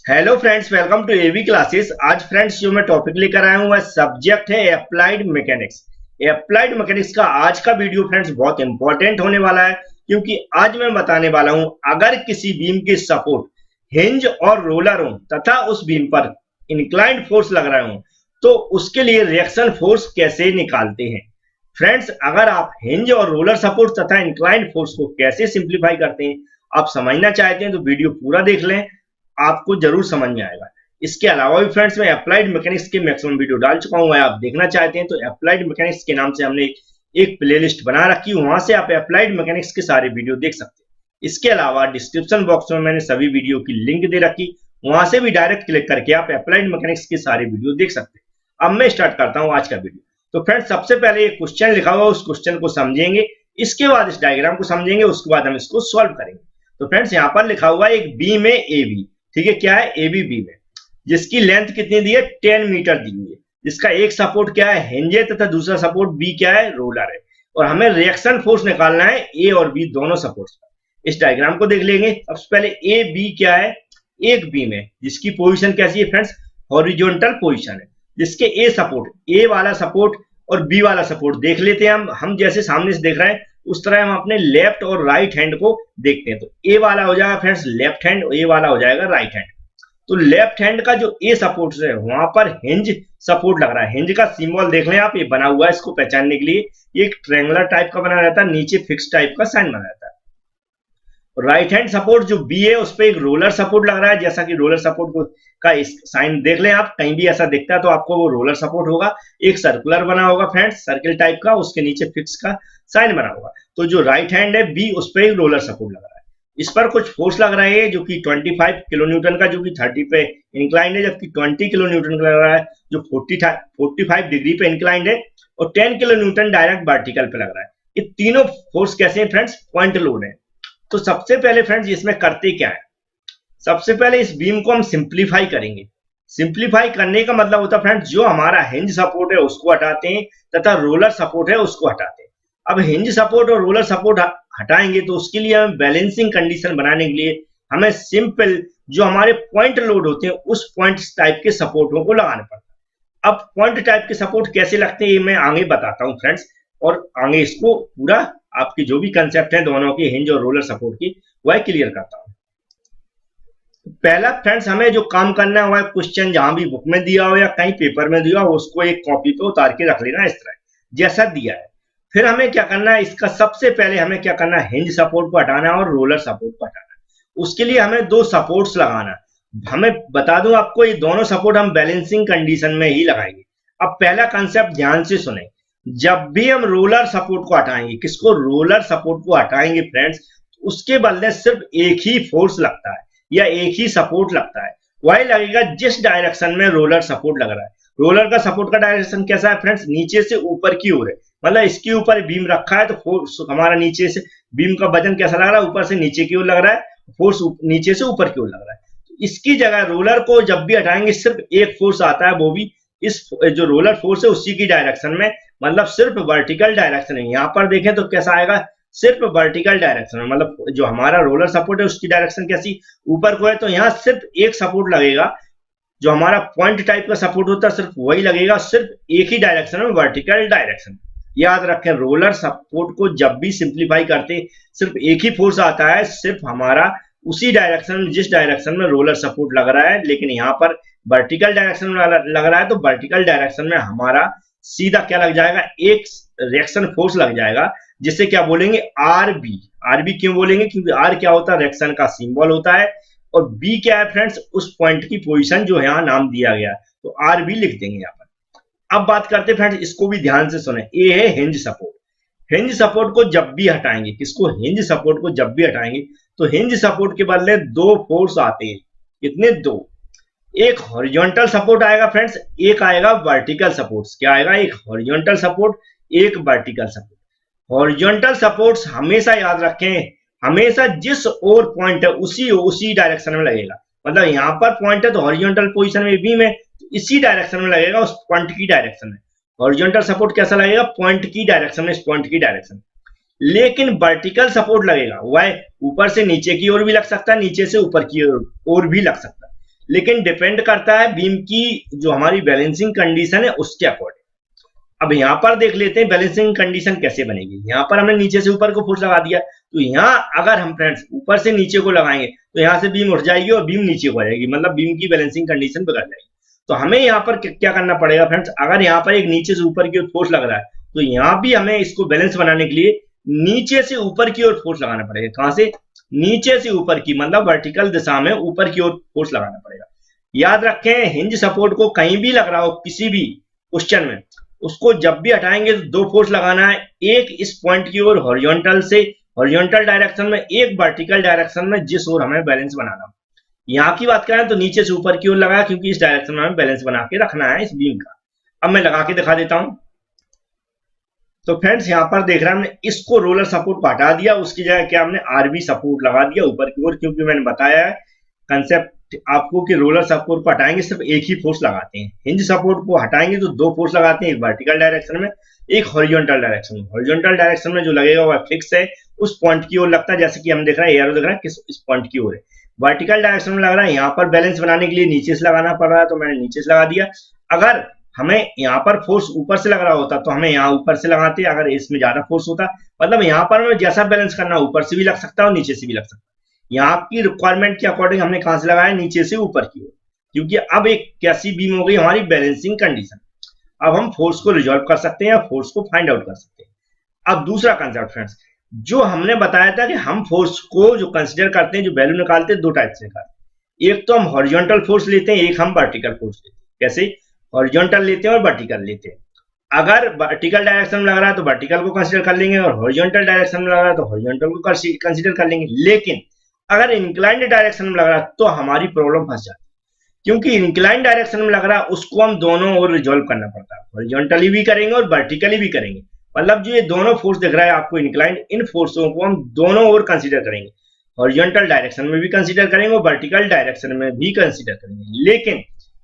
Hello friends, welcome to AV classes. आज friends जो मैं टॉपिक लेकर आया हूँ वह सब्जेक्ट है अप्लाइड मैकेनिक्स। अप्लाइड मैकेनिक्स का आज का वीडियो फ्रेंड्स बहुत इंपॉर्टेंट होने वाला है, क्योंकि आज मैं बताने वाला हूँ अगर किसी बीम की सपोर्ट हिंज और रोलर हो तथा उस बीम पर इंक्लाइंड फोर्स लग रहा हो तो उसके लिए रिएक्शन फोर्स कैसे निकालते हैं। फ्रेंड्स, अगर आप हिंज और रोलर सपोर्ट तथा इंक्लाइंड फोर्स को कैसे सिंप्लीफाई करते हैं आप समझना चाहते हैं तो वीडियो पूरा देख लें, आपको जरूर समझ में आएगा। इसके अलावा भी फ्रेंड्स मैं अप्लाइड मैकेनिक्स के मैक्सिमम वीडियो डाल चुका हूं, आप देखना चाहते हैं तो अप्लाइड मैकेनिक्स के नाम से हमने एक प्लेलिस्ट बना रखी है, वहां से आप अप्लाइड मैकेनिक्स के सारे वीडियो देख सकते हैं। इसके अलावा डिस्क्रिप्शन बॉक्स में मैंने सभी वीडियो की लिंक दे रखी, वहां से भी डायरेक्ट क्लिक करके आप अप्लाइड मैकेनिक्स के सारे वीडियो देख सकते हैं। अब मैं स्टार्ट करता हूं आज का वीडियो। तो फ्रेंड्स सबसे पहले एक क्वेश्चन लिखा हुआ, उस क्वेश्चन को समझेंगे, इसके बाद इस डायग्राम को समझेंगे, उसके बाद हम इसको सॉल्व करेंगे। तो फ्रेंड्स यहाँ पर लिखा हुआ है एक बीम है ए बी, ठीक है, क्या है एबी बीम है, जिसकी लेंथ कितनी दी है 10 मीटर दी हुई है, जिसका एक सपोर्ट क्या है हिंज है तथा दूसरा सपोर्ट बी क्या है रोलर है, और हमें रिएक्शन फोर्स निकालना है ए और बी दोनों सपोर्ट्स पर। इस डायग्राम को देख लेंगे। सबसे पहले ए बी क्या है, एक बीम है जिसकी पोजीशन कैसी है फ्रेंड्स, हॉरिजॉन्टल पोजीशन है, जिसके ए सपोर्ट ए वाला सपोर्ट और बी वाला सपोर्ट देख लेते हैं। हम जैसे सामने से देख रहे हैं उस तरह हम अपने लेफ्ट और राइट हैंड को देखते हैं। तो ए वाला हो जाएगा फ्रेंड्स लेफ्ट हैंड, ए वाला हो जाएगा राइट हैंड। तो लेफ्ट हैंड का जो ए सपोर्ट है वहां पर हिंज सपोर्ट लग रहा है। हिंज का सिंबल देख लें आप, ये बना हुआ है, इसको पहचानने के लिए ये एक ट्रायंगुलर टाइप का बना रहता है, नीचे फिक्स टाइप का साइन बना रहता है। राइट हैंड सपोर्ट जो बी है उस पर एक रोलर सपोर्ट लग रहा है, जैसा कि रोलर सपोर्ट को का साइन देख लें आप, कहीं भी ऐसा दिखता है तो आपको वो रोलर सपोर्ट होगा। एक सर्कुलर बना होगा फ्रेंड्स, सर्किल टाइप का, उसके नीचे फिक्स का साइन बना होगा। तो जो राइट हैंड है बी उस पर एक रोलर सपोर्ट लग रहा है। इस पर कुछ फोर्स लग रहा है जो कि 25 किलो न्यूटन का, जो कि 30 पे इंक्लाइंड है, जबकि 20 किलो न्यूटन का लग रहा है जो 45 डिग्री पे इंक्लाइंड है, और 10 किलो न्यूटन डायरेक्ट वर्टिकल पे लग रहा है। ये तीनों फोर्स कैसे हैं फ्रेंड्स, पॉइंट लोड है। तो सबसे पहले फ्रेंड्स इसमें करते क्या है, सबसे पहले इस बीम को हम सिंप्लीफाई करेंगे। सिंप्लीफाई करने का मतलब होता है फ्रेंड्स जो हमारा हिंज सपोर्ट है उसको हटाते हैं तथा रोलर सपोर्ट है उसको हटाते हैं। अब हिंज सपोर्ट और रोलर सपोर्ट हटाएंगे तो उसके लिए हमें बैलेंसिंग कंडीशन बनाने के लिए हमें सिंपल जो हमारे पॉइंट लोड होते हैं उस पॉइंट टाइप के सपोर्टों को लगाना पड़ता है। अब पॉइंट टाइप के सपोर्ट कैसे लगते हैं ये मैं आगे बताता हूँ फ्रेंड्स, और आगे इसको पूरा आपकी जो भी कंसेप्ट है दोनों की हिंज और रोलर सपोर्ट की वह क्लियर करता हूं। पहला फ्रेंड्स हमें जो काम करना है वह क्वेश्चन जहां भी बुक में दिया हो या कहीं पेपर में दिया हो उसको एक कॉपी पे उतार के रख लेना इस तरह जैसा दिया है। फिर हमें क्या करना है, इसका सबसे पहले हमें क्या करना है, हिंज सपोर्ट को हटाना है और रोलर सपोर्ट को हटाना है। उसके लिए हमें दो सपोर्ट्स लगाना है। हमें बता दूं आपको ये दोनों सपोर्ट हम बैलेंसिंग कंडीशन में ही लगाएंगे। अब पहला कंसेप्ट ध्यान से सुने, जब भी हम रोलर सपोर्ट को हटाएंगे, किसको, रोलर सपोर्ट को हटाएंगे फ्रेंड्स, उसके बदले सिर्फ एक ही फोर्स लगता है या एक ही सपोर्ट लगता है, वही लगेगा जिस डायरेक्शन में रोलर सपोर्ट लग रहा है। रोलर का सपोर्ट का डायरेक्शन कैसा है फ्रेंड्स, नीचे से ऊपर की ओर है, मतलब इसके ऊपर बीम रखा है तो फोर्स हमारा नीचे से, बीम का वजन कैसा लग रहा है, ऊपर से नीचे की ओर लग रहा है, फोर्स नीचे से ऊपर की ओर लग रहा है। तो इसकी जगह रोलर को जब भी हटाएंगे सिर्फ एक फोर्स आता है, वो भी इस जो रोलर फोर्स है उसी की डायरेक्शन में, मतलब सिर्फ वर्टिकल डायरेक्शन है। यहाँ पर देखें तो कैसा आएगा, सिर्फ वर्टिकल डायरेक्शन में, मतलब जो हमारा रोलर सपोर्ट है उसकी डायरेक्शन कैसी, ऊपर को है, तो यहाँ सिर्फ एक सपोर्ट लगेगा, जो हमारा पॉइंट टाइप का सपोर्ट होता है सिर्फ वही लगेगा, सिर्फ एक ही डायरेक्शन में, वर्टिकल डायरेक्शन। याद रखें रोलर सपोर्ट को जब भी सिंप्लीफाई करते सिर्फ एक ही फोर्स आता है, सिर्फ हमारा उसी डायरेक्शन में जिस डायरेक्शन में रोलर सपोर्ट लग रहा है, लेकिन यहाँ पर वर्टिकल डायरेक्शन में लग रहा है तो वर्टिकल डायरेक्शन में हमारा सीधा क्या लग जाएगा, एक रिएक्शन फोर्स लग जाएगा, जिसे क्या बोलेंगे, आर बी। आर बी क्यों बोलेंगे, क्योंकि आर क्या होता है, रिएक्शन का सिंबल होता है, और बी क्या है फ्रेंड्स, उस पॉइंट की पोजीशन जो यहाँ नाम दिया गया है, तो आर बी लिख देंगे यहाँ पर। अब बात करते हैं फ्रेंड्स, इसको भी ध्यान से सुने, ये है हिंज सपोर्ट। हिंज सपोर्ट को जब भी हटाएंगे, किसको, हिंज सपोर्ट को जब भी हटाएंगे तो हिंज सपोर्ट के बदले दो फोर्स आते हैं, कितने, दो। एक हॉरिजॉन्टल सपोर्ट आएगा फ्रेंड्स, एक आएगा वर्टिकल सपोर्ट। क्या आएगा, एक हॉरिजॉन्टल सपोर्ट, एक वर्टिकल सपोर्ट। हॉरिजॉन्टल सपोर्ट्स हमेशा याद रखें, हमेशा जिस और पॉइंट है उसी डायरेक्शन में लगेगा, मतलब यहाँ पर पॉइंट है तो हॉरिजॉन्टल पोजीशन में बीम है, तो इसी डायरेक्शन में लगेगा, उस पॉइंट की डायरेक्शन में। हॉरिजॉन्टल सपोर्ट कैसा लगेगा, पॉइंट की डायरेक्शन में, इस पॉइंट की डायरेक्शन। लेकिन वर्टिकल सपोर्ट लगेगा वह ऊपर से नीचे की ओर भी लग सकता है, नीचे से ऊपर की ओर भी लग सकता है, लेकिन डिपेंड करता है बीम की जो हमारी बैलेंसिंग कंडीशन है उसके अकॉर्डिंग। अब यहाँ पर देख लेते हैं बैलेंसिंग कंडीशन कैसे बनेगी। यहाँ पर हमने नीचे से ऊपर को फोर्स लगा दिया, तो यहाँ अगर हम फ्रेंड्स ऊपर से नीचे को लगाएंगे तो यहाँ से बीम उठ जाएगी और बीम नीचे को आ जाएगी, मतलब बीम की बैलेंसिंग कंडीशन बिगड़ जाएगी। तो हमें यहाँ पर क्या करना पड़ेगा फ्रेंड्स, अगर यहाँ पर एक नीचे से ऊपर की ओर फोर्स लग रहा है तो यहाँ भी हमें इसको बैलेंस बनाने के लिए नीचे से ऊपर की ओर फोर्स लगाना पड़ेगा। कहां से? नीचे से ऊपर की, मतलब वर्टिकल दिशा में ऊपर की ओर फोर्स लगाना पड़ेगा। याद रखें, हिंज सपोर्ट को कहीं भी लग रहा हो किसी भी क्वेश्चन में, उसको जब भी हटाएंगे तो दो फोर्स लगाना है, एक इस पॉइंट की ओर हॉरिजॉन्टल से हॉरिजॉन्टल डायरेक्शन में, एक वर्टिकल डायरेक्शन में, जिस ओर हमें बैलेंस बनाना। यहाँ की बात करें तो नीचे से ऊपर की ओर लगाया, क्योंकि इस डायरेक्शन में हमें बैलेंस बना के रखना है इस बीम का। अब मैं लगा के दिखा देता हूं। तो फ्रेंड्स यहाँ पर देख रहे हैं हमने इसको रोलर सपोर्ट को हटा दिया, उसकी जगह क्या हमने आरबी सपोर्ट लगा दिया ऊपर की ओर, क्योंकि मैंने बताया है कंसेप्ट आपको कि रोलर सपोर्ट को हटाएंगे सिर्फ एक ही फोर्स लगाते हैं, हिंज सपोर्ट को हटाएंगे तो दो फोर्स लगाते हैं, एक वर्टिकल डायरेक्शन में, एक हॉरिजॉन्टल डायरेक्शन में। हॉरिजॉन्टल डायरेक्शन में जो लगेगा वह फिक्स है, उस पॉइंट की ओर लगता है, जैसे कि हम देख रहे हैं एरो दिख रहा है किस इस पॉइंट की ओर है। वर्टिकल डायरेक्शन में लग रहा है, यहाँ पर बैलेंस बनाने के लिए नीचे से लगाना पड़ रहा है, तो मैंने नीचे से लगा दिया। अगर हमें यहाँ पर फोर्स ऊपर से लग रहा होता तो हमें यहाँ ऊपर से लगाते, अगर इसमें ज्यादा फोर्स होता, मतलब यहाँ पर हमें जैसा बैलेंस करना ऊपर से भी लग सकता है और नीचे से भी लग सकता है। यहाँ की रिक्वायरमेंट के अकॉर्डिंग हमने कहां से लगाया? नीचे से ऊपर की ओर, क्योंकि अब एक कैसी बीम हो गई हमारी बैलेंसिंग कंडीशन। अब हम फोर्स को रिजॉल्व कर सकते हैं या फोर्स को फाइंड आउट कर सकते हैं। अब दूसरा कंसेप्ट फ्रेंड्स, जो हमने बताया था कि हम फोर्स को जो कंसिडर करते हैं, जो वैल्यू निकालते हैं, दो टाइप से निकालते हैं। एक तो हम हॉरिजॉन्टल फोर्स लेते हैं, एक हम वर्टिकल फोर्स लेते हैं। कैसे? हॉरिजॉन्टल लेते हैं और वर्टिकल लेते हैं। अगर वर्टिकल डायरेक्शन में लग रहा है तो वर्टिकल को कंसीडर कर लेंगे, और हॉरिजॉन्टल डायरेक्शन में लग रहा है तो हॉरिजॉन्टल को कंसीडर कर लेंगे। लेकिन अगर इंक्लाइंड डायरेक्शन में लग रहा है तो हमारी प्रॉब्लम फंस जाती है, क्योंकि इंक्लाइंड डायरेक्शन में लग रहा है उसको हम दोनों ओर रिजॉल्व करना पड़ता है, हॉरिजॉन्टली भी करेंगे और वर्टिकली भी करेंगे। मतलब जो ये दोनों फोर्स दिख रहा है आपको इंक्लाइंड, इन फोर्सों को हम दोनों ओर कंसीडर करेंगे, हॉरिजॉन्टल डायरेक्शन में भी कंसीडर करेंगे और वर्टिकल डायरेक्शन में भी कंसीडर करेंगे। लेकिन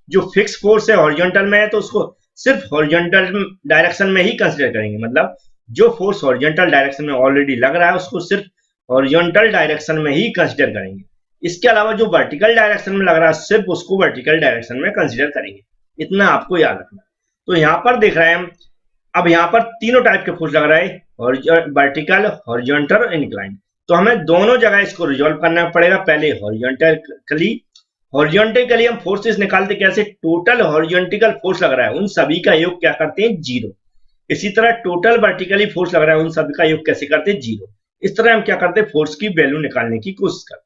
जो फिक्स फोर्स है हॉरिजॉन्टल में है तो उसको सिर्फ हॉरिजॉन्टल डायरेक्शन में ही कंसीडर करेंगे, मतलब जो फोर्स हॉरिजॉन्टल डायरेक्शन में ऑलरेडी लग रहा है उसको सिर्फ हॉरिजॉन्टल डायरेक्शन में ही कंसीडर करेंगे। इसके अलावा जो वर्टिकल डायरेक्शन में लग रहा है सिर्फ उसको वर्टिकल डायरेक्शन में कंसीडर करेंगे। इतना आपको याद रखना। तो यहाँ पर देख रहे हैं हम, अब यहाँ पर तीनों टाइप के फोर्स लग रहा है, वर्टिकल, हॉरिजॉन्टल और इंक्लाइंड। तो हमें दोनों जगह इसको रिजॉल्व करना पड़ेगा। पहले हॉरिजॉन्टली हम फोर्सेस निकालते कैसे? टोटल हॉरिजॉन्टल फोर्स लग रहा है उन सभी का योग क्या करते हैं? जीरो। इसी तरह टोटल वर्टिकली फोर्स लग रहा है उन सभी का योग कैसे करते हैं? जीरो। इस तरह हम क्या करते हैं? फोर्स की वैल्यू निकालने की कोशिश करते हैं।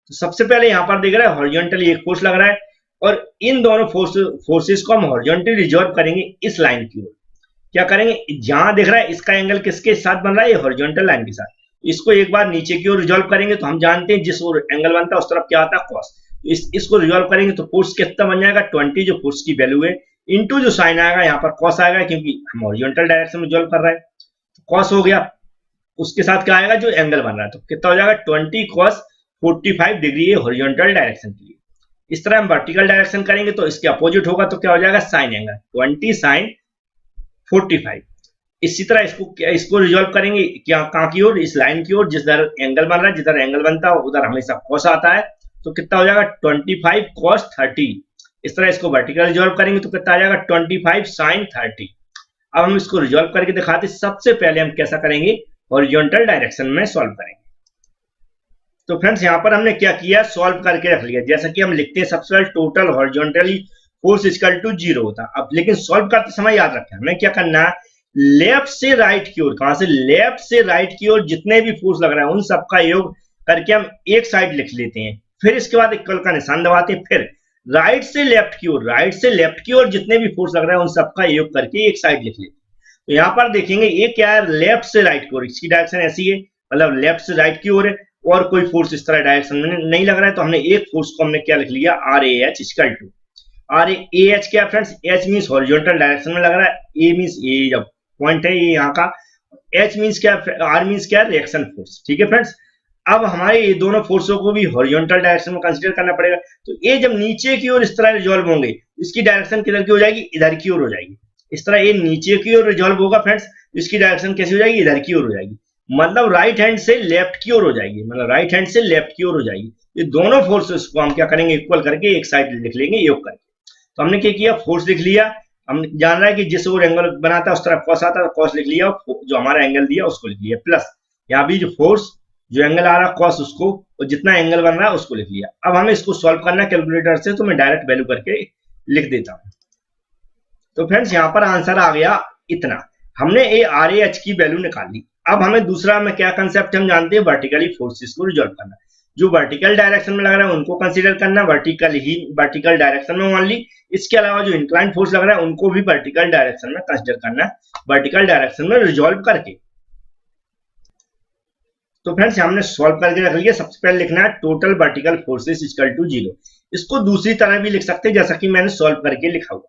तो सबसे पहले यहाँ पर देख रहे हैं हॉरिजॉन्टली एक फोर्स लग रहा है और इन दोनों फोर्सेस को हम हॉरिजॉन्टली रिजॉल्व करेंगे इस लाइन की ओर। क्या करेंगे? जहां देख रहा है इसका एंगल किसके साथ बन रहा है? हॉरिजॉन्टल लाइन के साथ। इसको एक बार नीचे की ओर रिजॉल्व करेंगे तो हम जानते हैं जिस ओर एंगल बनता है उस तरफ क्या आता है? कॉस। इसको रिजॉल्व करेंगे तो फोर्स कितना बन जाएगा? 20, जो फोर्स की वैल्यू है, इनटू जो साइन आएगा यहाँ पर कॉस आएगा, क्योंकि हम हॉरिजॉन्टल डायरेक्शन में रिजॉल्व कर रहे हैं। कॉस हो गया, उसके साथ क्या आएगा? जो एंगल बन रहा है, तो कितना हो जाएगा? 20 cos 45 डिग्री है हॉरिजॉन्टल डायरेक्शन के लिए। इस तरह हम वर्टिकल डायरेक्शन करेंगे तो इसके अपोजिट होगा, तो क्या हो जाएगा? Sign angle 20 sin 45। इसी तरह इसको रिजॉल्व करेंगे क्या? कहां की ओर? इस लाइन की ओर, जिधर एंगल बन रहा है, जिधर एंगल बनता है उधर हमेशा कॉस आता है, तो कितना हो जाएगा? 25 cos 30। इस तरह इसको वर्टिकल रिजॉल्व करेंगे तो कितना आ जाएगा? 25 sin 30। अब हम इसको रिजॉल्व करके दिखाते। सबसे पहले हम कैसा करेंगे? हॉरिजॉन्टल डायरेक्शन में सॉल्व करेंगे। तो फ्रेंड्स यहाँ पर हमने क्या किया? सॉल्व करके रख लिया। जैसा कि हम लिखते हैं सबसे पहले total horizontally force equal to 0 होता। अब लेकिन सॉल्व करते समय याद रखें हमें क्या करना है? लेफ्ट से राइट की ओर, कहां से? लेफ्ट से राइट की ओर जितने भी फोर्स लग रहा है उन सबका योग करके हम एक साइड लिख लेते हैं, फिर इसके बाद इक्वल का निशान दबाते हैं, फिर राइट से लेफ्ट की ओर, राइट से लेफ्ट की ओर जितने भी फोर्स लग रहा है उन सबका योग करके एक साइड लिख लेते हैं। तो यहाँ पर देखेंगे ये क्या है? लेफ्ट से राइट की ओर, इसकी डायरेक्शन ऐसी है, मतलब लेफ्ट से राइट की ओर है और कोई फोर्स इस तरह डायरेक्शन में नहीं लग रहा है, तो हमने एक फोर्स को हमने क्या लिख लिया? RAH इक्वल टू RAH क्या friends? H means horizontal direction में लग रहा है, A मींस ये जब पॉइंट है ये यहाँ का, H मींस क्या? R मींस क्या? Reaction force. ठीक है फ्रेंड्स। अब हमारे ये दोनों फोर्सों को भी हॉरिजॉन्टल डायरेक्शन में कंसीडर करना पड़ेगा। तो ये जब नीचे की ओर इस तरह रिजॉल्व होंगे, इसकी डायरेक्शन किधर की हो जाएगी? इधर की ओर हो जाएगी। इस तरह ये नीचे की ओर रिजॉल्व होगा फ्रेंड्स, इसकी डायरेक्शन कैसी हो जाएगी? इधर की ओर हो जाएगी, मतलब राइट हैंड से लेफ्ट की ओर हो जाएगी, मतलब राइट हैंड से लेफ्ट की ओर हो जाएगी। ये दोनों फोर्सेस को हम क्या करेंगे, इक्वल करके एक साइड लिख लेंगे योग करके। तो हमने क्या किया, फोर्स लिख लिया। हम जान रहा है कि जिस ओर एंगल बनाता है उस तरफ कॉस आता है, कॉस लिख लिया, जो हमारा एंगल दिया उसको लिख लिया, प्लस यहाँ भी जो फोर्स जो एंगल आ रहा कॉस उसको, और जितना एंगल बन रहा है उसको लिख लिया। अब हमें इसको सॉल्व करना है कैलकुलेटर से, तो मैं डायरेक्ट वैल्यू करके लिख देता हूं। तो फ्रेंड्स यहाँ पर आंसर आ गया इतना, हमने ए आर ए एच की वैल्यू निकाल ली। अब हमें दूसरा में क्या कंसेप्ट हम जानते हैं, वर्टिकली फोर्सेस को रिजॉल्व करना। जो वर्टिकल डायरेक्शन में लग रहा है उनको कंसीडर करना, वर्टिकल डायरेक्शन में ओनली। इसके अलावा जो इंक्लाइन फोर्स लग रहा है उनको भी वर्टिकल डायरेक्शन में कंसीडर करना, वर्टिकल डायरेक्शन में रिजॉल्व करके। तो फ्रेंड्स हमने सॉल्व करके रख लिया। सबसे पहले लिखना है total vertical forces equal to 0। इसको दूसरी तरह भी लिख सकते हैं, जैसा कि मैंने सॉल्व करके लिखा हुआ।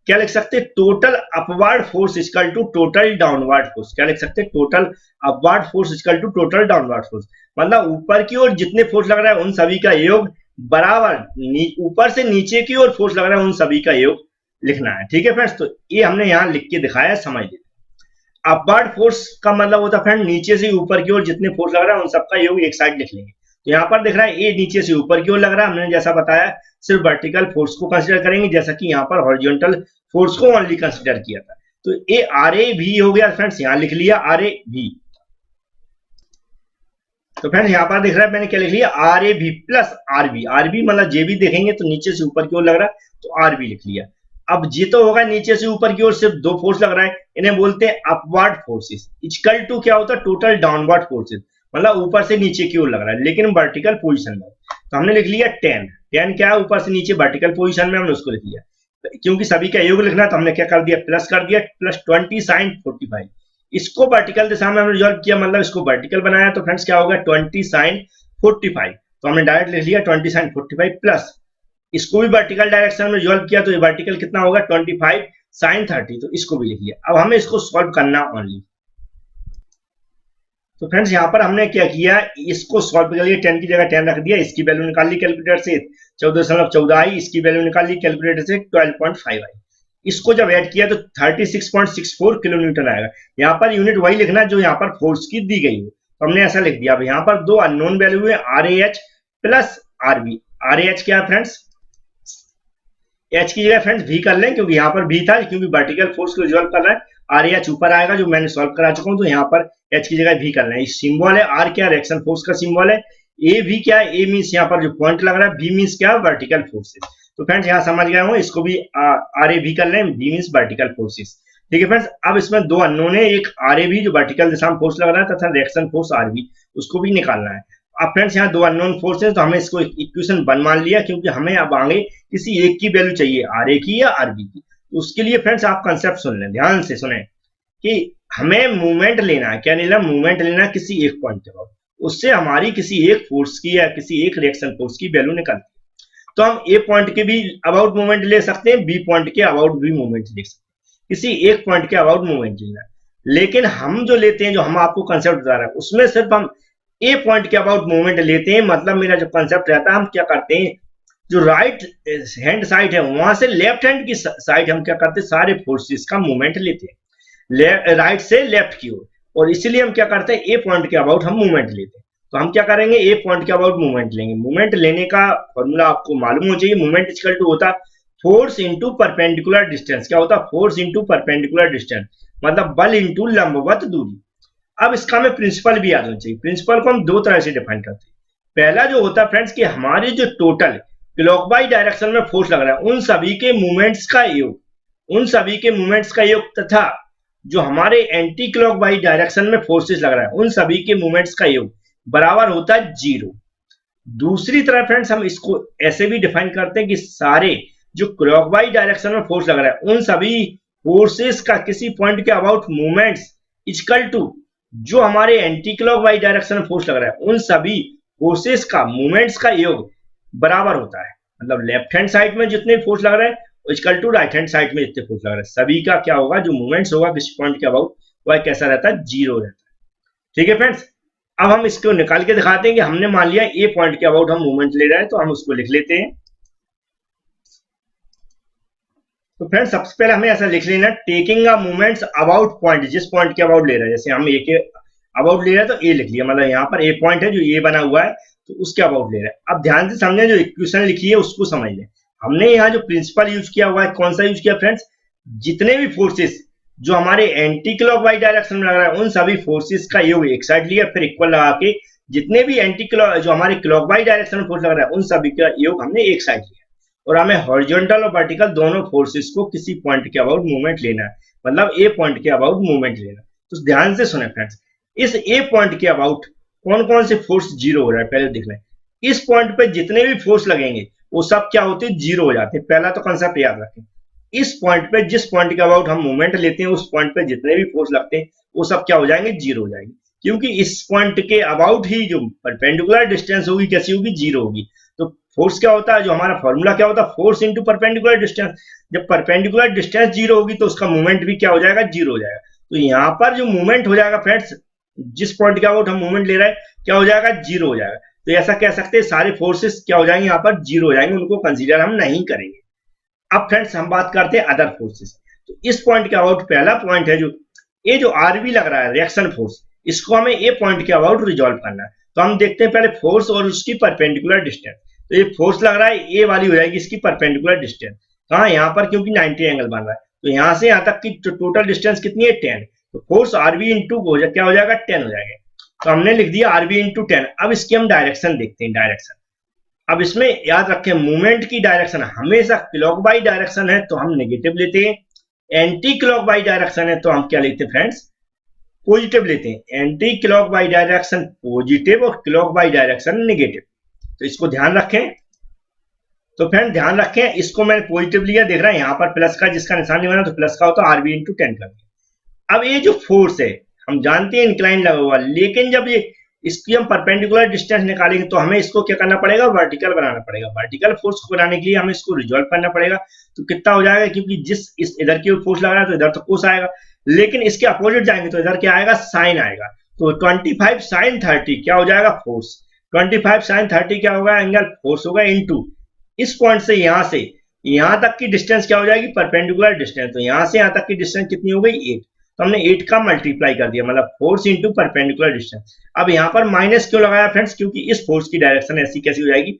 क्या लिख सकते हैं, total upward force equal to total downward force. क्या लिख सकते हैं, total upward force equal to total downward force. मतलब ऊपर की ओर जितने फोर्स लग रहा है उन सभी का योग बराबर ऊपर से नीचे की ओर फोर्स लग रहा है उन सभी का योग लिखना है। ठीक है फ्रेंड्स, तो ये हमने यहाँ लिख के दिखाया, समझ लीजिए। अपवर्ड फोर्स का मतलब होता है फ्रेंड नीचे से ऊपर की ओर जितने फोर्स लग रहा है उन सबका योग एक साइड लिख लेंगे। तो यहाँ पर दिख रहा है ए नीचे से ऊपर की ओर लग रहा है, हमने जैसा बताया सिर्फ वर्टिकल फोर्स को कंसीडर करेंगे, जैसा कि यहाँ पर हॉरिजॉन्टल फोर्स को ओनली कंसीडर किया था। तो ए आर ए भी हो गया फ्रेंड्स, यहाँ लिख लिया आर ए भी। तो फ्रेंड्स यहाँ पर दिख रहा है मैंने क्या लिख लिया, आर ए भी plus R B. R B मतलब जे भी देखेंगे तो नीचे से ऊपर की ओर लग रहा है, तो आर बी लिख लिया। अब जी तो होगा नीचे से ऊपर की ओर सिर्फ दो फोर्स लग रहा है, इन्हें बोलते हैं अपवर्ड फोर्सेस। इक्वल टू क्या होता है, टोटल डाउनवर्ड फोर्सेस, मतलब ऊपर से नीचे की ओर लग रहा है लेकिन वर्टिकल पोजीशन में। तो हमने लिख लिया 10। 10 क्या है, ऊपर से नीचे वर्टिकल पोजीशन में, हमने उसको लिख लिया। क्योंकि सभी का योग लिखना तो हमने क्या कर दिया, प्लस कर दिया, प्लस 20 साइन 45। इसको वर्टिकल दिशा में हमने रिजॉल्व किया, मतलब इसको वर्टिकल बनाया। तो फ्रेंड्स क्या होगा, 20 साइन 45। तो हमने डायरेक्ट लिख लिया 20 साइन 45 प्लस इसको भी वर्टिकल डायरेक्शन में रिजॉल्व किया, तो ये वर्टिकल कितना होगा 25 साइन 30। तो इसको भी लिख लिया। अब हमें इसको सॉल्व करना ओनली। तो फ्रेंड्स यहाँ पर हमने क्या किया, इसको सॉल्व कर लिया, 10 की जगह 10 रख दिया, इसकी वैल्यू निकाल ली कैलकुलेटर से 14.14 आई, इसकी वैल्यू निकाल ली कैलकुलेटर से 12.5 आई। इसको जब ऐड किया तो 36.64 किलोन्यूटन आएगा। यहाँ पर यूनिट वही लिखना जो यहाँ पर फोर्स की दी गई है, तो हमने ऐसा लिख दिया। अब यहाँ पर दो अननोन वैल्यू है, R A H plus R B. R A H क्या है फ्रेंड्स, एच की जगह फ्रेंड्स भी कर लें क्योंकि यहाँ पर भी था, क्योंकि वर्टिकल फोर्स को रिजॉल्व कर रहा है। आर एच ऊपर आएगा जो मैंने सॉल्व करा चुका हूँ, तो यहाँ पर एच की जगह भी कर लें। सिंबल है आर क्या, रिएक्शन फोर्स का सिंबल है। ए भी क्या है, ए मीन्स यहाँ पर जो पॉइंट लग रहा है, बी मीन्स क्या, वर्टिकल फोर्सेस। तो फ्रेंड्स यहाँ समझ गए हो, इसको भी आर ए भी कर लें, बी मीन्स वर्टिकल फोर्सेस। ठीक है फ्रेंड्स, अब इसमें दो अननोन है, एक आर ए भी जो वर्टिकल दिशा में फोर्स लग रहा है तथा रिएक्शन फोर्स आर बी, उसको भी निकालना है। अब फ्रेंड्स यहाँ दो अननोन फोर्स है, तो हमें इसको इक्वेशन 1 मान लिया, क्योंकि हमें अब आगे किसी एक की वैल्यू चाहिए, आर ए की या आर बी की। तो उसके लिए फ्रेंड्स आप कंसेप्ट सुन लें, ध्यान से सुने कि हमें मूवमेंट लेना है। क्या लेना, मूवमेंट लेना किसी एक पॉइंट के बाद, उससे हमारी किसी एक फोर्स की या किसी एक रिएक्शन फोर्स की वैल्यू निकलती है। तो हम ए पॉइंट के भी अबाउट मूवमेंट ले सकते हैं, बी पॉइंट के अबाउट भी मूवमेंट ले सकते हैं, किसी एक पॉइंट के अबाउट मूवमेंट लेना। लेकिन हम जो लेते हैं, जो हम आपको कंसेप्ट बता रहे हैं, उसमें सिर्फ हम ए पॉइंट के अबाउट मूवमेंट लेते हैं। मतलब मेरा जो कंसेप्ट रहता है, हम क्या करते हैं, जो राइट हैंड साइड है वहां से लेफ्ट हैंड की साइड हम क्या करते हैं, सारे फोर्सेस का मूवमेंट लेते हैं, राइट से लेफ्ट की ओर। और इसीलिए हम क्या करते हैं, ए पॉइंट के अबाउट हम मूवमेंट लेते हैं। तो हम क्या करेंगे, ए पॉइंट के अबाउट मूवमेंट लेंगे। मूवमेंट लेने का फॉर्मूला आपको मालूम हो चाहिए, मूवमेंट इक्वल टू होता फोर्स इंटू परपेंडिकुलर डिस्टेंस। क्या होता, फोर्स इंटू परपेंडिकुलर डिस्टेंस, मतलब बल इंटू लंबवत दूरी। अब इसका हमें प्रिंसिपल भी याद होना चाहिए। प्रिंसिपल को हम दो तरह से डिफाइन करते हैं। पहला जो होता है फ्रेंड्स कि हमारे जो टोटल क्लॉकवाइज डायरेक्शन में फोर्स लग रहा है उन सभी के मूवमेंट्स का योग, उन सभी के मूवमेंट्स का योग, तथा जो हमारे एंटी क्लॉकवाइज डायरेक्शन में फोर्सेस लग रहा है उन सभी के मूवमेंट्स का योग बराबर होता है 0। दूसरी तरह फ्रेंड्स हम इसको ऐसे भी डिफाइन करते हैं कि सारे जो क्लॉकवाइज डायरेक्शन में फोर्स लग रहा है उन सभी फोर्सेस का किसी पॉइंट के अबाउट मूवमेंट्स इक्वल टू जो हमारे एंटी क्लॉकवाइज डायरेक्शन में फोर्स लग रहा है उन सभी फोर्सेस का मूवमेंट्स का योग बराबर होता है। मतलब लेफ्ट हैंड साइड में जितने फोर्स लग रहे हैं equal to right hand side में जितने फोर्स लग रहे हैं, सभी का क्या होगा, जो मूवमेंट्स होगा किसी पॉइंट के अबाउट वह कैसा रहता है, 0 रहता है। ठीक है फ्रेंड्स, अब हम इसको निकाल के दिखाते हैं कि हमने मान लिया ए पॉइंट के अबाउट हम मूवमेंट ले रहे हैं, तो हम उसको लिख लेते हैं। तो फ्रेंड्स सबसे पहले हमें ऐसा लिख लेना, taking a movements about point, जिस पॉइंट के अबाउट ले रहे हैं, जैसे हम ए के अबाउट ले रहे हैं तो ए लिख लिया। मतलब यहाँ पर ए पॉइंट है जो ए बना हुआ है, तो उसके अबाउट ले रहा है। अब ध्यान से समझें, जो इक्वेशन लिखी है उसको समझ लें। हमने यहाँ जो प्रिंसिपल यूज किया हुआ है, कौन सा यूज किया फ्रेंड्स, जितने भी फोर्सेस जो हमारे एंटी क्लॉकवाइज डायरेक्शन में लग रहा है उन सभी फोर्सेस का योग एक साइड लिया, फिर इक्वल लगा के जितने भी एंटी क्लॉक जो हमारे क्लॉकवाइज डायरेक्शन में फोर्स लग रहा है उन सभी का योग हमने एक साइड लिया, और हमें हॉरिजॉन्टल और वर्टिकल दोनों फोर्सेस को किसी पॉइंट के अबाउट मूवमेंट लेना है, मतलब ए पॉइंट के अबाउट मूवमेंट लेना। तो ध्यान से सुने फ्रेंड्स, इस ए पॉइंट के अबाउट कौन कौन से फोर्स जीरो हो रहा है पहले देख लें। इस पॉइंट पे जितने भी फोर्स लगेंगे वो सब क्या होते हैं, जीरो हो जाते हैं। पहला तो कंसेप्ट याद रखें, इस पॉइंट पे जिस पॉइंट के अबाउट हम मूवमेंट लेते हैं उस पॉइंट पे जितने भी फोर्स लगते हैं वो सब क्या हो जाएंगे, जीरो हो जाएंगे, क्योंकि इस पॉइंट के अबाउट ही जो परपेंडिकुलर डिस्टेंस होगी कैसी होगी, जीरो होगी। तो फोर्स क्या होता है, जो हमारा फॉर्मूला क्या होता है, फोर्स इंटू परपेंडिकुलर डिस्टेंस। जब परपेंडिकुलर डिस्टेंस जीरो होगी तो उसका मूवमेंट भी क्या हो जाएगा, जीरो हो जाएगा। तो यहाँ पर जो मूवमेंट हो जाएगा फ्रेंड्स, जिस पॉइंट के अबाउट हम मूवमेंट ले रहे हैं क्या हो जाएगा, जीरो हो जाएगा। तो ऐसा कह सकते हैं सारे फोर्सेस क्या हो जाएंगे, यहाँ पर जीरो हो जाएंगे, उनको कंसीडर हम नहीं करेंगे। अब फ्रेंड्स हम बात करते हैं अदर फोर्सेस। तो इस पॉइंट के अबाउट पहला पॉइंट है जो ये जो आरबी लग रहा है रिएक्शन फोर्स, इसको हमें ए पॉइंट के अबाउट रिजॉल्व करना है। तो हम देखते हैं पहले फोर्स और उसकी परपेंडिकुलर डिस्टेंस। तो ये फोर्स लग रहा है ए वाली हो जाएगी इसकी परपेंडिकुलर डिस्टेंस, कहाँ, यहाँ पर, क्योंकि 90 एंगल बन रहा है। तो यहाँ से यहाँ तक की टोटल डिस्टेंस कितनी है, 10। तो फोर्स आरबी इंटू क्या हो जाएगा, 10 हो जाएगा। तो हमने लिख दिया आरबी इंटू 10। अब इसकी हम डायरेक्शन देखते हैं, डायरेक्शन। अब इसमें याद रखें मूवमेंट की डायरेक्शन हमेशा क्लॉकवाइज डायरेक्शन है तो हम नेगेटिव लेते हैं, एंटी क्लॉकवाइज डायरेक्शन है तो हम क्या लेते हैं फ्रेंड्स, पॉजिटिव लेते हैं। एंटी क्लॉकवाइज डायरेक्शन पॉजिटिव और क्लॉकवाइज डायरेक्शन नेगेटिव। तो इसको ध्यान रखें। तो फ्रेंड ध्यान रखें, इसको मैंने पॉजिटिव लिया, देख रहा है यहाँ पर प्लस का जिसका निशान नहीं बना तो प्लस का होता है, आरबी इंटू 10 कर दिया। अब ये जो फोर्स है हम जानते हैं इंक्लाइन लगा हुआ, लेकिन जब ये इसकी हम परपेंडिकुलर डिस्टेंस निकालेंगे तो हमें इसको क्या करना पड़ेगा, वर्टिकल बनाना पड़ेगा। वर्टिकल फोर्स को बनाने के लिए हमें इसको रिजॉल्व करना पड़ेगा। तो कितना हो जाएगा, क्योंकि जिस इस इधर की फोर्स लग रहा है तो इधर तो कोस आएगा, लेकिन इसके अपोजिट जाएंगे तो इधर क्या आएगा, साइन आएगा। तो 25 साइन 30 क्या हो जाएगा, फोर्स। 25 साइन 30 क्या होगा, एंगल फोर्स होगा, इनटू इस पॉइंट से यहां तक की डिस्टेंस क्या हो जाएगी, परपेंडिकुलर डिस्टेंस। तो यहां से यहां तक की डिस्टेंस कितनी हो गई, 8। तो हमने 8 का मल्टीप्लाई कर दिया, मतलब फोर्स इंटू परपेंडिकुलर डिस्टेंस। अब यहाँ पर माइनस क्यों लगाया फ्रेंड्स, क्योंकि इस फोर्स की डायरेक्शन ऐसी कैसी हो जाएगी,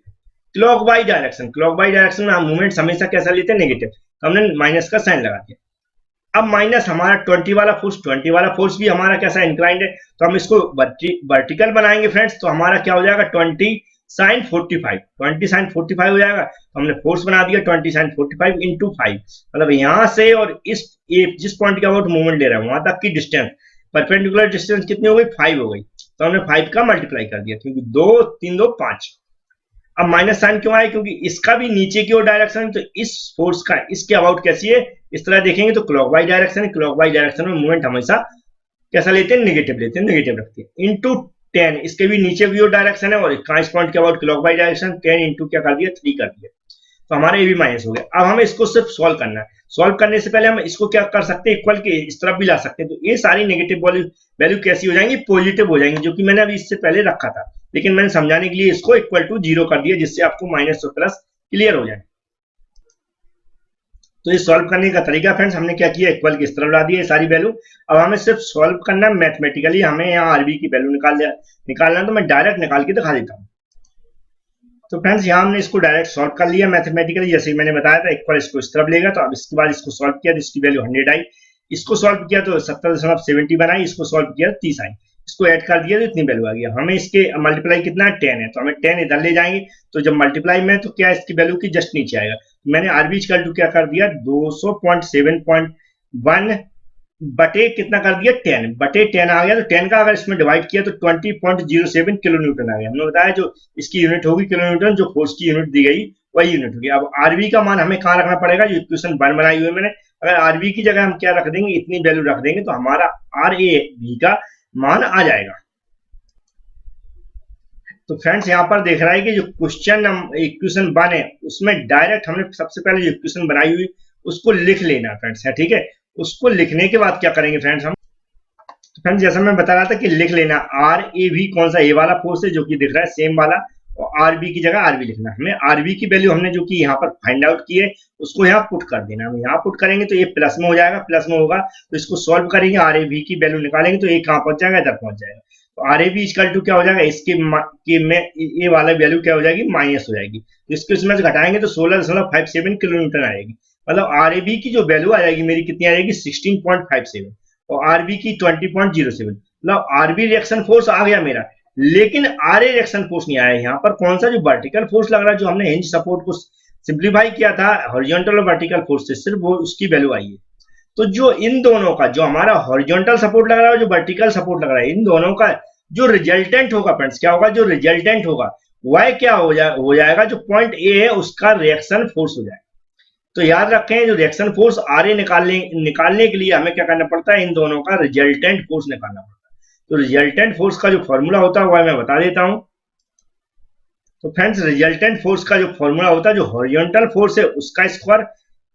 क्लॉकवाइज डायरेक्शन। क्लॉकवाइज डायरेक्शन में हम मूवमेंट हमेशा कैसा लेते हैं, नेगेटिव। तो हमने माइनस का साइन लगा दिया। अब माइनस हमारा 20 वाला फोर्स भी हमारा कैसा इंक्लाइंड है, तो हम इसको वर्टिकल बनाएंगे फ्रेंड्स। तो हमारा क्या हो जाएगा, 20 साइन 45 हो जाएगा। तो हमने फोर्स बना दिया 20 साइन 45 इंटू 5, मतलब यहां से और इस जिस पॉइंट के अबाउट मूवमेंट ले रहा है वहां तक की डिस्टेंस, परपेंडिकुलर डिस्टेंस कितनी हो गई, 5 हो गई। तो हमने 5 का मल्टीप्लाई कर दिया, क्योंकि 2 3 2 5। अब माइनस साइन क्यों आया, क्योंकि इसका भी नीचे की ओर डायरेक्शन, तो इस फोर्स का इसके अबाउट कैसी है, इस तरह देखेंगे तो क्लॉकवाइज डायरेक्शन है। क्लॉकवाइज डायरेक्शन में मूवमेंट हमेशा कैसा लेते हैं, नेगेटिव लेते हैं, नेगेटिव रखते हैं। इंटू 10 इसके भी नीचे की ओर डायरेक्शन है, और इस पॉइंट के अबाउट क्लॉकवाइज डायरेक्शन, 10 इंटू क्या कर दिया, 3 कर दिया। तो हमारा ये भी माइनस हो गया। अब हमें इसको सिर्फ सॉल्व करना है। सॉल्व करने से पहले हम इसको क्या कर सकते हैं, इक्वल के इस तरफ भी ला सकते हैं। तो ये सारी नेगेटिव वैल्यू कैसी हो जाएंगी, पॉजिटिव हो जाएंगी, जो कि मैंने अभी इससे पहले रखा था, लेकिन मैंने समझाने के लिए इसको इक्वल टू 0 कर दिया, जिससे आपको माइनस और प्लस क्लियर हो जाए। तो ये सॉल्व करने का तरीका फ्रेंड्स, हमने क्या किया, इक्वल की इस तरफ ला दिया सारी वैल्यू। अब हमें सिर्फ सॉल्व करना है मैथमेटिकली, हमें यहाँ आरबी की वैल्यू निकालना है। तो मैं डायरेक्ट निकाल के दिखा देता हूँ। तो फ्रेंड्स यहाँ हमने इसको डायरेक्ट सॉल्व कर लिया मैथमेटिकली, जैसे ही मैंने बताया था। इक्वल इसको इस तरफ लेगा, तो अब इसके बाद इसको सॉल्व किया तो इसकी वैल्यू 100 आई। इसको सॉल्व किया तो 70.70 बनाई, इसको सॉल्व किया तो 30 आई। इसको ऐड कर दिया तो इतनी वैल्यू आ गया। हमें इसके मल्टीप्लाई कितना है, 10 है, तो हमें 10 इधर ले जाएंगे। तो जब मल्टीप्लाई में तो क्या इसकी वैल्यू की जस्ट नीचे आएगा। तो मैंने आरबी इक्वल टू क्या कर दिया, 200.7.1 बटे कितना कर दिया, 10 बटे 10 आ गया। तो 10 का अगर इसमें डिवाइड किया तो 20.07 किलो न्यूटन आ गया। हमने बताया जो इसकी यूनिट होगी किलो न्यूटन, जो फोर्स की यूनिट दी गई वही यूनिट होगी। अब आरबी का मान हमें कहाँ रखना पड़ेगा, जो इक्वेशन 1 बनाई हुई है मैंने, अगर आरबी की जगह हम क्या रख देंगे, इतनी वैल्यू रख देंगे, तो हमारा आर ए बी का मान आ जाएगा। तो फ्रेंड्स यहाँ पर देख रहा है कि जो क्वेश्चन इक्वेशन 1 है उसमें डायरेक्ट हमने सबसे पहले जो इक्वेशन बनाई हुई उसको लिख लेना फ्रेंड्स है, ठीक है। उसको लिखने के बाद क्या करेंगे फ्रेंड्स हम, तो फ्रेंड्स जैसा मैं बता रहा था कि लिख लेना आर ए भी, कौन सा ए वाला फोर्स है जो कि दिख रहा है सेम वाला, और आर बी की जगह आर बी लिखना। हमें आर बी की वैल्यू हमने जो कि यहाँ पर फाइंड आउट की है उसको यहाँ पुट कर देना। हम यहाँ पुट करेंगे तो ये प्लस में हो जाएगा, प्लस में होगा तो इसको सॉल्व करेंगे, आर ए बी की वैल्यू निकालेंगे तो ये कहाँ पहुंच जाएगा, इधर पहुंच जाएगा। तो R A B equal to क्या हो जाएगा, के में ये वाला वैल्यू क्या हो जाएगी, माइनस हो जाएगी। तो इसको इसमें से घटाएंगे तो 16.57 किलो न्यूटन आएगी। मतलब आर ए बी की जो वैल्यू आ जाएगी मेरी कितनी आ जाएगी, 16.57 और आर बी की 20.07। मतलब आर बी रिएक्शन फोर्स आ गया मेरा, लेकिन आर ए रिएक्शन फोर्स नहीं आया। यहाँ पर कौन सा जो वर्टिकल फोर्स लग रहा है, जो हमने हिंज सपोर्ट को सिंप्लीफाई किया था हॉरिजॉन्टल और वर्टिकल फोर्स से, सिर्फ वो उसकी वैल्यू आई है। तो जो इन दोनों का, जो हमारा हॉरिजॉन्टल सपोर्ट लग रहा है और जो वर्टिकल सपोर्ट लग रहा है, इन दोनों का जो रिजल्टेंट होगा फ्रेंड्स, क्या होगा, जो रिजल्टेंट होगा वह क्या हो जाएगा, जो पॉइंट ए है उसका रिएक्शन फोर्स हो जाएगा। तो याद रखें, जो रिएक्शन फोर्स आर ए निकालने के लिए हमें क्या करना पड़ता है, इन दोनों का रिजल्टेंट फोर्स निकालना पड़ता है। तो रिजल्टेंट फोर्स का जो फॉर्मूला होता है वह मैं बता देता हूं। तो फ्रेंड्स, रिजल्टेंट फोर्स का जो फॉर्मूला होता है, जो हॉरिजॉन्टल फोर्स है उसका स्क्वायर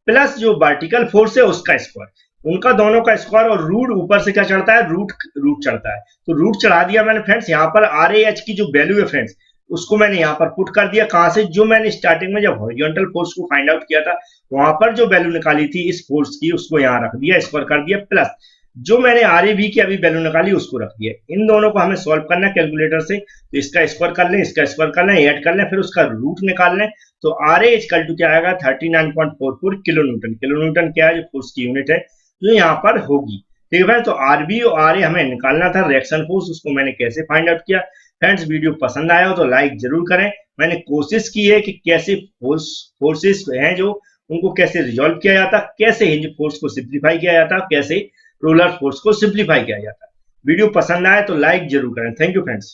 प्लस जो वर्टिकल फोर्स है उसका स्क्वायर, उनका दोनों का स्क्वायर, और रूट ऊपर से क्या चढ़ता है, रूट चढ़ता है। तो रूट चढ़ा दिया मैंने फ्रेंड्स। यहाँ पर आर ए एच की जो वैल्यू है फ्रेंड्स, उसको मैंने यहाँ पर पुट कर दिया। कहां से, जो मैंने स्टार्टिंग में जब हॉरिजॉन्टल फोर्स को फाइंड आउट किया था वहां पर जो वैल्यू निकाली थी इस फोर्स की, उसको यहाँ रख दिया, स्क्वायर कर दिया, प्लस जो मैंने आर ए बी की अभी वैल्यू निकाली उसको रख दिया। इन दोनों को हमें सॉल्व करना है कैलकुलेटर से। तो इसका स्क्वायर कर लें, इसका स्क्वायर कर लें, ऐड कर लें, फिर उसका रूट निकाल लें। तो आर ए इक्वल टू क्या आएगा, 39.44 किलो न्यूटन। किलो न्यूटन क्या है, जो फोर्स की यूनिट है जो यहाँ पर होगी। ठीक है फ्रेंड्स, तो आर बी और आर ए हमें निकालना था, रिएक्शन फोर्स, उसको मैंने कैसे फाइंड आउट किया। फ्रेंड्स, वीडियो पसंद आया हो तो लाइक जरूर करें। मैंने कोशिश की है कि कैसे फोर्सेस हैं जो, उनको कैसे रिजॉल्व किया जाता, कैसे हिंज फोर्स को सिंप्लीफाई किया जाता, कैसे रोलर फोर्स को सिंप्लीफाई किया जाता। वीडियो पसंद आए तो लाइक जरूर करें। Thank you friends.